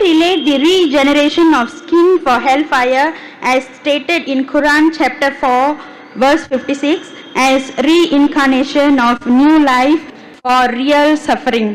relate the regeneration of skin for hellfire as stated in Quran chapter 4 verse 56 as reincarnation of new life for real suffering.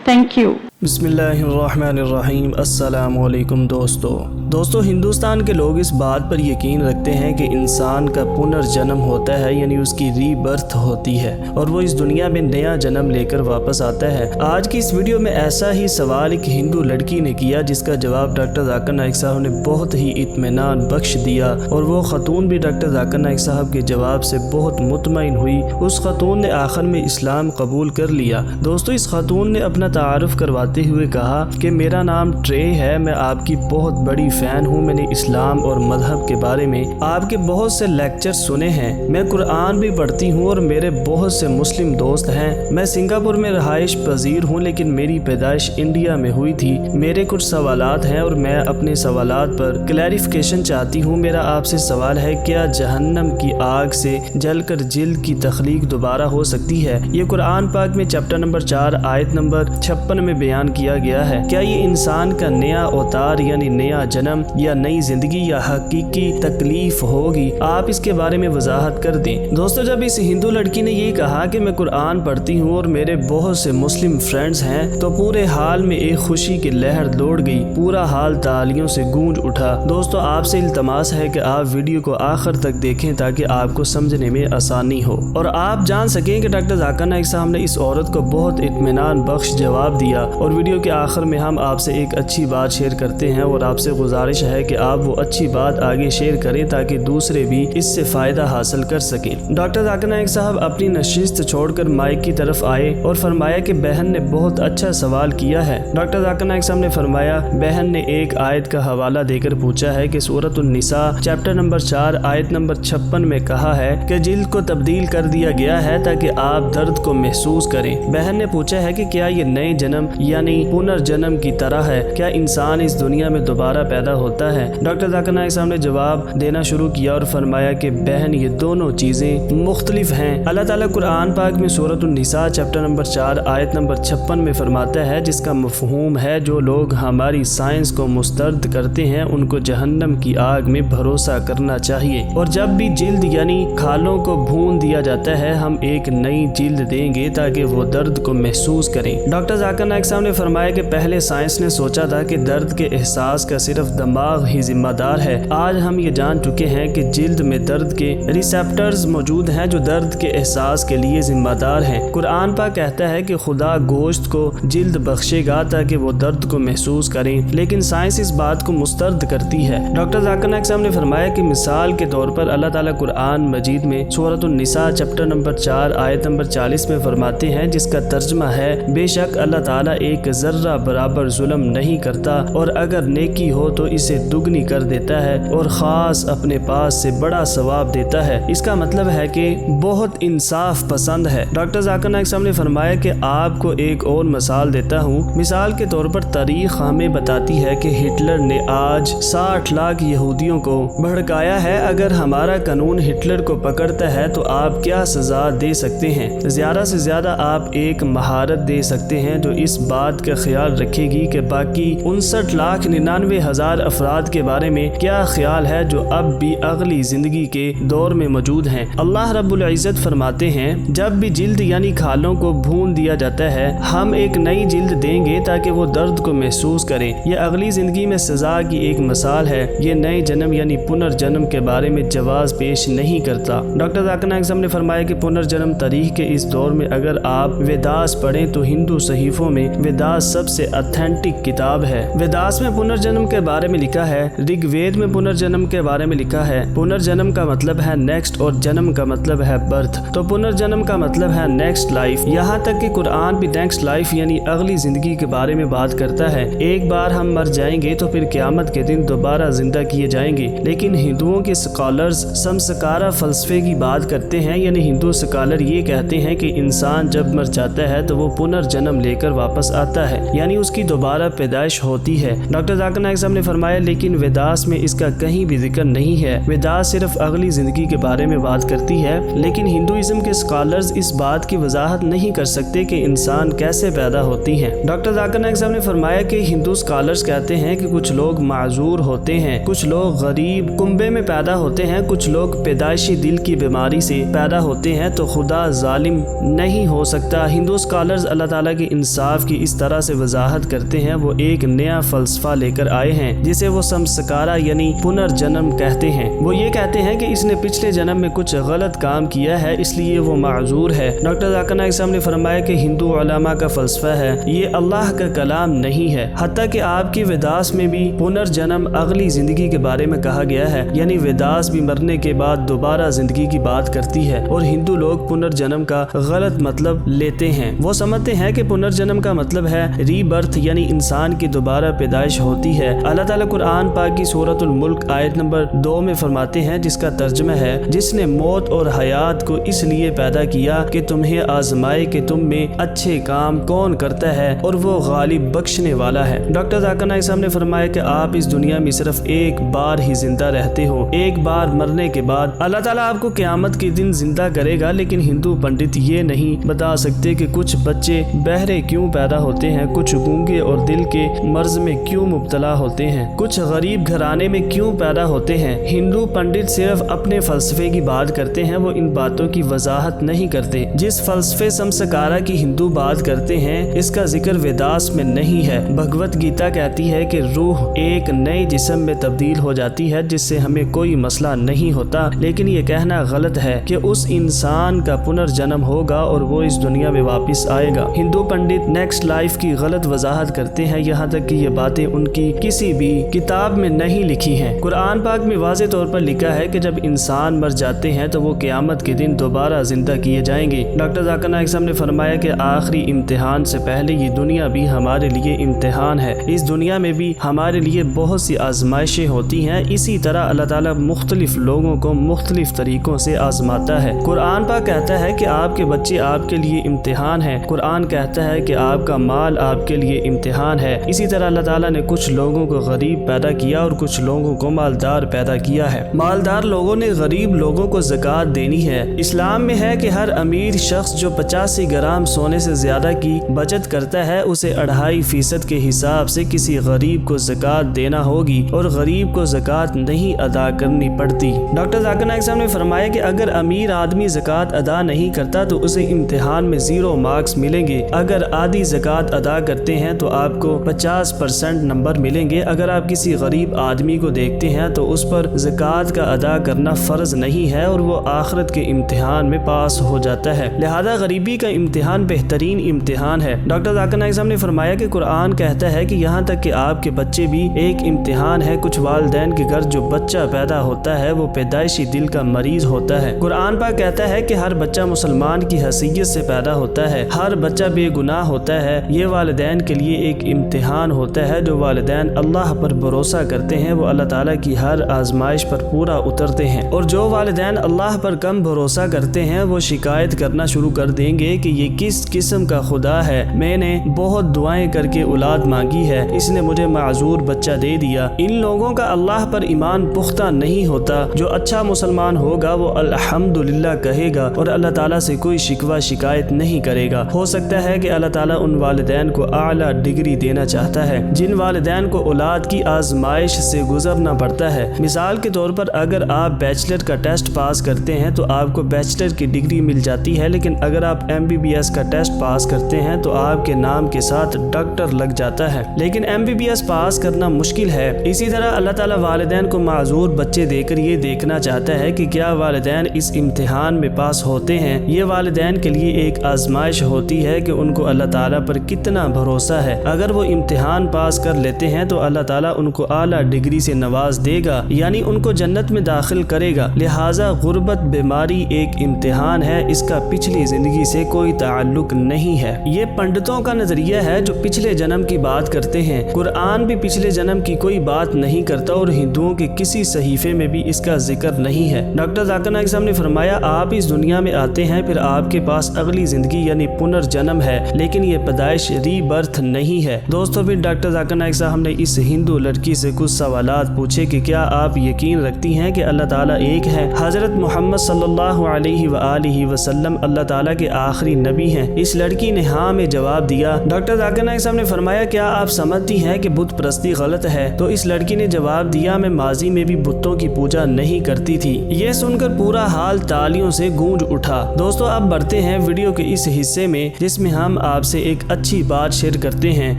Thank you. بسم اللہ الرحمن الرحیم۔ السلام علیکم دوستو ہندوستان کے لوگ اس بات پر یقین رکھتے ہیں کہ انسان کا پنرجنم ہوتا ہے، یعنی اس کی ری برتھ ہوتی ہے اور وہ اس دنیا میں نیا جنم لے کر واپس آتا ہے۔ آج کی اس ویڈیو میں ایسا ہی سوال ایک ہندو لڑکی نے کیا جس کا جواب ڈاکٹر ذاکر نائک صاحب نے بہت ہی اطمینان بخش دیا، اور وہ خاتون بھی ڈاکٹر ذاکر نائک صاحب کے جواب سے بہت مطمئن ہوئی۔ اس خاتون نے آخر میں اسلام قبول کر لیا۔ دوستو اس خاتون نے اپنا تعارف کرواتے ہوئے کہا کہ میرا نام ٹرے ہے، میں آپ کی بہت بڑی فین ہوں، میں نے اسلام اور مذہب کے بارے میں آپ کے بہت سے لیکچر سنے ہیں، میں قرآن بھی پڑھتی ہوں اور میرے بہت سے مسلم دوست ہیں، میں سنگاپور میں رہائش پذیر ہوں لیکن میری پیدائش انڈیا میں ہوئی تھی، میرے کچھ سوالات ہیں اور میں اپنے سوالات پر کلیریفیکیشن چاہتی ہوں۔ میرا آپ سے سوال ہے، کیا جہنم کی آگ سے جل کر جلد کی تخلیق دوبارہ ہو سکتی ہے؟ یہ قرآن پاک میں چیپٹر نمبر 4 آیت نمبر 56 میں بیان کیا گیا ہے۔ کیا یہ انسان کا نیا اوتار یعنی نیا جنم یا نئی زندگی یا حقیقی تکلیف ہوگی؟ آپ اس کے بارے میں وضاحت کر دیں۔ دوستو جب اس ہندو لڑکی نے یہ کہا کہ میں قرآن پڑھتی ہوں اور میرے بہت سے مسلم فرینڈز ہیں تو پورے حال میں ایک خوشی کی لہر دوڑ گئی، پورا حال تالیوں سے گونج اٹھا۔ دوستو آپ سے التماس ہے کہ آپ ویڈیو کو آخر تک دیکھیں تاکہ آپ کو سمجھنے میں آسانی ہو اور آپ جان سکیں کہ ڈاکٹر ذاکر نائک صاحب نے اس عورت کو بہت اطمینان بخش جواب دیا۔ اور ویڈیو کے آخر میں ہم آپ سے ایک اچھی بات شیئر کرتے ہیں اور آپ سے گزارش ہے کہ آپ وہ اچھی بات آگے شیئر کریں تاکہ دوسرے بھی اس سے فائدہ حاصل کر سکیں۔ ڈاکٹر ذاکر نائک صاحب اپنی نشست چھوڑ کر مائک کی طرف آئے اور فرمایا کہ بہن نے بہت اچھا سوال کیا ہے۔ ڈاکٹر ذاکر نائک صاحب نے فرمایا، بہن نے ایک آیت کا حوالہ دے کر پوچھا ہے کہ سورۃ النساء چیپٹر نمبر 4 آیت نمبر 56 میں کہا ہے کہ جلد کو تبدیل کر دیا گیا ہے تاکہ آپ درد کو محسوس کریں۔ بہن نے پوچھا ہے کہ کیا یہ نئے جنم یعنی پنرجنم کی طرح ہے؟ کیا انسان اس دنیا میں دوبارہ پیدا ہوتا ہے؟ ڈاکٹر ذاکر نائک صاحب نے جواب دینا شروع کیا اور فرمایا کہ بہن یہ دونوں چیزیں مختلف ہیں۔ اللہ تعالیٰ قرآن پاک میں سورۃ النساء چیپٹر نمبر 4 آیت نمبر 56 میں فرماتا ہے، جس کا مفہوم ہے جو لوگ ہماری سائنس کو مسترد کرتے ہیں ان کو جہنم کی آگ میں بھروسہ کرنا چاہیے، اور جب بھی جلد یعنی کھالوں کو بھون دیا جاتا ہے ہم ایک نئی جلد دیں گے تاکہ وہ درد کو محسوس کریں۔ ڈاکٹر ذاکر نائک صاحب نے فرمایا کہ پہلے سائنس نے سوچا تھا کہ درد کے احساس کا صرف دماغ ہی ذمہ دار ہے، آج ہم یہ جان چکے ہیں کہ جلد میں درد کے ریسیپٹرز موجود ہیں جو درد کے احساس کے لیے ذمہ دار ہیں۔ قرآن پاک کہتا ہے کہ خدا گوشت کو جلد بخشے گا تاکہ وہ درد کو محسوس کریں، لیکن سائنس اس بات کو مسترد کرتی ہے۔ ڈاکٹر ذاکر نائک صاحب نے فرمایا کہ مثال کے طور پر اللہ تعالیٰ قرآن مجید میں سورۃ النساء چیپٹر نمبر 4 آیت نمبر 40 میں فرماتے ہیں، جس کا ترجمہ ہے، بے شک اللہ تعالیٰ ایک ذرہ برابر ظلم نہیں کرتا اور اگر نیکی ہو تو اسے دگنی کر دیتا ہے اور خاص اپنے پاس سے بڑا ثواب دیتا ہے۔ اس کا مطلب ہے کہ بہت انصاف پسند ہے۔ ڈاکٹر ذاکر نائک صاحب نے فرمایا کہ آپ کو ایک اور مثال دیتا ہوں۔ مثال کے طور پر تاریخ ہمیں بتاتی ہے کہ ہٹلر نے آج 60 لاکھ یہودیوں کو بھڑکایا ہے۔ اگر ہمارا قانون ہٹلر کو پکڑتا ہے تو آپ کیا سزا دے سکتے ہیں؟ زیادہ سے زیادہ آپ ایک مہارت دے سکتے ہیں جو اس بات کا خیال رکھے گی کہ باقی 59,99,000 افراد کے بارے میں کیا خیال ہے جو اب بھی اگلی زندگی کے دور میں موجود ہیں۔ اللہ رب العزت فرماتے ہیں، جب بھی جلد یعنی کھالوں کو بھون دیا جاتا ہے ہم ایک نئی جلد دیں گے تاکہ وہ درد کو محسوس کریں۔ یہ اگلی زندگی میں سزا کی ایک مثال ہے، یہ نئے جنم یعنی پنرجنم کے بارے میں جواز پیش نہیں کرتا۔ ڈاکٹر ذاکر نائک صاحب نے فرمایا کہ پنرجنم تاریخ کے اس دور میں اگر آپ ویداس پڑھیں تو ہندو صحیفوں میں ویداس سب سے اتھینٹک کتاب ہے۔ ویداس میں پنرجنم کے بارے میں لکھا ہے، رگ وید میں پنرجنم کے بارے میں لکھا ہے، پنرجنم کا مطلب ہے نیکسٹ اور جنم کا مطلب ہے برتھ، تو پنرجنم کا مطلب ہے نیکسٹ لائف۔ یہاں تک کہ قرآن بھی نیکسٹ لائف یعنی اگلی زندگی کے بارے میں بات کرتا ہے۔ ایک بار ہم مر جائیں گے تو پھر قیامت کے دن دوبارہ زندہ کیے جائیں گے، لیکن ہندوؤں کے سکالرز سمسکارا فلسفے کی بات کرتے ہیں، یعنی ہندو سکالر یہ کہتے ہیں کہ انسان جب مر جاتا ہے تو وہ پنرجنم لے کر واپس آتا ہے یعنی اس کی دوبارہ پیدائش ہوتی ہے۔ ڈاکٹر ذاکر نائک صاحب نے فرمایا لیکن ویداس میں اس کا کہیں بھی ذکر نہیں ہے۔ ویداس صرف اگلی زندگی کے بارے میں بات کرتی ہے، لیکن ہندوازم کے اسکالرز اس بات کی وضاحت نہیں کر سکتے کہ انسان کیسے پیدا ہوتی ہیں۔ ڈاکٹر ذاکر نائک صاحب نے فرمایا کہ ہندو اسکالرز کہتے ہیں کہ کچھ لوگ معذور ہوتے ہیں، کچھ لوگ غریب کنبے میں پیدا ہوتے ہیں، کچھ لوگ پیدائشی دل کی بیماری سے پیدا ہوتے ہیں، تو خدا ظالم نہیں ہو سکتا۔ ہندو اسکالرز اللہ تعالیٰ کے انصاف کی اس طرح سے وضاحت کرتے ہیں، وہ ایک نیا فلسفہ لے کر آئے ہیں جسے وہ سمسکارا یعنی پنرجنم کہتے ہیں۔ وہ یہ کہتے ہیں کہ اس نے پچھلے جنم میں کچھ غلط کام کیا ہے اس لیے وہ معذور ہے۔ ڈاکٹر ذاکر نائک صاحب نے فرمایا کہ ہندو علماء کا فلسفہ ہے، یہ اللہ کا کلام نہیں ہے، حتیٰ کہ آپ کی ویداس میں بھی پنرجنم اگلی زندگی کے بارے میں کہا گیا ہے، یعنی ویداس بھی مرنے کے بعد دوبارہ زندگی کی بات کرتی ہے، اور ہندو لوگ پنرجنم کا غلط مطلب لیتے ہیں۔ وہ سمجھتے ہیں کہ پنرجنم کا مطلب ہے ری برتھ یعنی انسان کی دوبارہ پیدائش ہوتی ہے۔ اللہ تعالیٰ قرآن پاک کی سورۃ الملک آیت نمبر 2 میں فرماتے ہیں، جس کا ترجمہ ہے جس نے موت اور حیات کو اس لیے پیدا کیا کہ تمہیں آزمائے کہ تم میں اچھے کام کون کرتا ہے اور وہ غالب بخشنے والا ہے۔ ڈاکٹر ذاکر نائک صاحب نے فرمایا کہ آپ اس دنیا میں صرف ایک بار ہی زندہ رہتے ہو، ایک بار مرنے کے بعد اللہ تعالیٰ آپ کو قیامت کے دن زندہ کرے گا، لیکن ہندو پنڈت یہ نہیں بتا سکتے کہ کچھ بچے بہرے کیوں پیدا ہوتے ہیں، کچھ گونگے اور دل کے مرض میں کیوں مبتلا ہوتے ہیں، کچھ غریب گھرانے میں کیوں پیدا ہوتے ہیں۔ ہندو پنڈت صرف اپنے فلسفے کی بات کرتے ہیں، وہ ان باتوں کی وضاحت نہیں کرتے۔ جس فلسفے سمسکارا کی ہندو بات کرتے ہیں اس کا ذکر ویداس میں نہیں ہے۔ بھگوت گیتا کہتی ہے کہ روح ایک نئے جسم میں تبدیل ہو جاتی ہے جس سے ہمیں کوئی مسئلہ نہیں ہوتا، لیکن یہ کہنا غلط ہے کہ اس انسان کا پنرجنم ہوگا اور وہ اس دنیا میں واپس آئے گا۔ ہندو پنڈت نیکسٹ لائف کی غلط وضاحت کرتے ہیں، یہاں تک کہ یہ باتیں ان کی کسی بھی کتاب میں نہیں لکھی ہیں۔ قرآن پاک میں واضح طور پر لکھا ہے کہ جب انسان مر جاتے ہیں تو وہ قیامت کے دن دوبارہ زندہ کیے جائیں گے۔ ڈاکٹر ذاکر نائک صاحب نے فرمایا کہ آخری امتحان سے پہلے یہ دنیا بھی ہمارے لیے امتحان ہے، اس دنیا میں بھی ہمارے لیے بہت سی آزمائشیں ہوتی ہیں، اسی طرح اللہ تعالیٰ مختلف لوگوں کو مختلف طریقوں سے آزماتا ہے۔ قرآن پاک کہتا ہے کہ آپ کے بچے آپ کے لیے امتحان ہے، قرآن کہتا ہے کہ آپ کا مال آپ کے لیے امتحان ہے، اسی طرح اللہ تعالیٰ نے کچھ لوگوں کو غریب پیدا کیا اور کچھ لوگوں کو مالدار پیدا کیا ہے۔ مالدار لوگوں نے غریب لوگوں کو زکوٰۃ دینی ہے۔ اسلام میں ہے کہ ہر امیر شخص جو 85 گرام سونے سے زیادہ کی بچت کرتا ہے اسے 2.5% کے حساب سے کسی غریب کو زکوٰۃ دینا ہوگی، اور غریب کو زکوٰۃ نہیں ادا کرنی پڑتی۔ ڈاکٹر ذاکر نائک صاحب نے فرمایا کہ اگر امیر آدمی زکوٰۃ ادا نہیں کرتا تو اسے امتحان میں 0 مارکس ملیں گے، اگر آدھی زکوٰۃ ادا کرتے ہیں تو آپ کو 50% نمبر ملیں گے۔ اگر آپ کسی غریب آدمی کو دیکھتے ہیں تو اس پر زکوٰۃ کا ادا کرنا فرض نہیں ہے اور وہ آخرت کے امتحان میں پاس ہو جاتا ہے، لہذا غریبی کا امتحان بہترین امتحان ہے۔ ڈاکٹر ذاکر نائک صاحب نے فرمایا کہ قرآن کہتا ہے کہ یہاں تک کہ آپ کے بچے بھی ایک امتحان ہے۔ کچھ والدین کے گھر جو بچہ پیدا ہوتا ہے وہ پیدائشی دل کا مریض ہوتا ہے۔ قرآن پاک کہتا ہے کہ ہر بچہ مسلمان کی حیثیت سے پیدا ہوتا ہے، ہر بچہ بے گناہ ہوتا ہے۔ یہ والدین کے لیے ایک امتحان ہوتا ہے۔ جو والدین اللہ پر بھروسہ کرتے ہیں وہ اللہ تعالیٰ کی ہر آزمائش پر پورا اترتے ہیں، اور جو والدین اللہ پر کم بھروسہ کرتے ہیں وہ شکایت کرنا شروع کر دیں گے کہ یہ کس قسم کا خدا ہے، میں نے بہت دعائیں کر کے اولاد مانگی ہے، اس نے مجھے معذور بچہ دے دیا۔ ان لوگوں کا اللہ پر ایمان پختہ نہیں ہوتا۔ جو اچھا مسلمان ہوگا وہ الحمدللہ کہے گا اور اللہ تعالیٰ سے کوئی شکوہ شکایت نہیں کرے گا۔ ہو سکتا ہے کہ اللہ تعالیٰ ان والدین کو اعلیٰ ڈگری دینا چاہتا ہے جن والدین کو اولاد کی آزمائش سے گزرنا پڑتا ہے۔ مثال کے طور پر اگر آپ بیچلر کا ٹیسٹ پاس کرتے ہیں تو آپ کو بیچلر کی ڈگری مل جاتی ہے، لیکن اگر آپ MBBS کا ٹیسٹ پاس کرتے ہیں تو آپ کے نام کے ساتھ ڈاکٹر لگ جاتا ہے، لیکن MBBS پاس کرنا مشکل ہے۔ اسی طرح اللہ تعالیٰ والدین کو معذور بچے دے کر یہ دیکھنا چاہتا ہے کہ کیا والدین اس امتحان میں پاس ہوتے ہیں۔ یہ والدین کے لیے ایک آزمائش ہوتی ہے کہ ان کو اللہ تعالیٰ پر کتنا بھروسہ ہے۔ اگر وہ امتحان پاس کر لیتے ہیں تو اللہ تعالیٰ ان کو اعلیٰ ڈگری سے نواز دے گا، یعنی ان کو جنت میں داخل کرے گا۔ لہٰذا غربت بیماری ایک امتحان ہے، اس کا پچھلی زندگی سے کوئی تعلق نہیں ہے۔ یہ پنڈتوں کا نظریہ ہے جو پچھلے جنم کی بات کرتے ہیں۔ قرآن بھی پچھلے جنم کی کوئی بات نہیں کرتا اور ہندوؤں کے کسی صحیفے میں بھی اس کا ذکر نہیں ہے۔ ڈاکٹر ذاکر نائک صاحب نے فرمایا آپ اس دنیا میں آتے ہیں، پھر آپ کے پاس اگلی زندگی یعنی پنرجنم ہے، لیکن یہ پیدائش پیدائش ری برتھ نہیں ہے۔ دوستو پھر ڈاکٹر ذاکر نائک صاحب نے اس ہندو لڑکی سے کچھ سوالات پوچھے کہ کیا آپ یقین رکھتی ہیں کہ اللہ تعالیٰ ایک ہے؟ حضرت محمد صلی اللہ علیہ وآلہ وسلم اللہ تعالیٰ کے آخری نبی ہیں؟ اس لڑکی نے ہاں میں جواب دیا۔ ڈاکٹر ذاکر نائک صاحب نے فرمایا کیا آپ سمجھتی ہیں کہ بت پرستی غلط ہے؟ تو اس لڑکی نے جواب دیا میں ماضی میں بھی بتوں کی پوجا نہیں کرتی تھی۔ یہ سن کر پورا حال تالیوں سے گونج اٹھا۔ دوستو اب بڑھتے ہیں ویڈیو کے اس حصے میں جس میں ہم آپ سے ایک اچھی بات شیئر کرتے ہیں،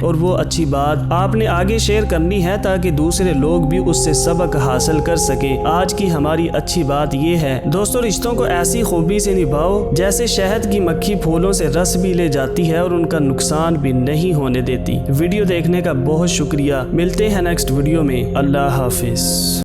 اور وہ اچھی بات آپ نے آگے شیئر کرنی ہے تاکہ دوسرے لوگ بھی اس سے سبق حاصل کر سکے۔ آج کی ہماری اچھی بات یہ ہے دوستو، رشتوں کو ایسی خوبی سے نبھاؤ جیسے شہد کی مکھی پھولوں سے رس بھی لے جاتی ہے اور ان کا نقصان بھی نہیں ہونے دیتی۔ ویڈیو دیکھنے کا بہت شکریہ، ملتے ہیں نیکسٹ ویڈیو میں، اللہ حافظ۔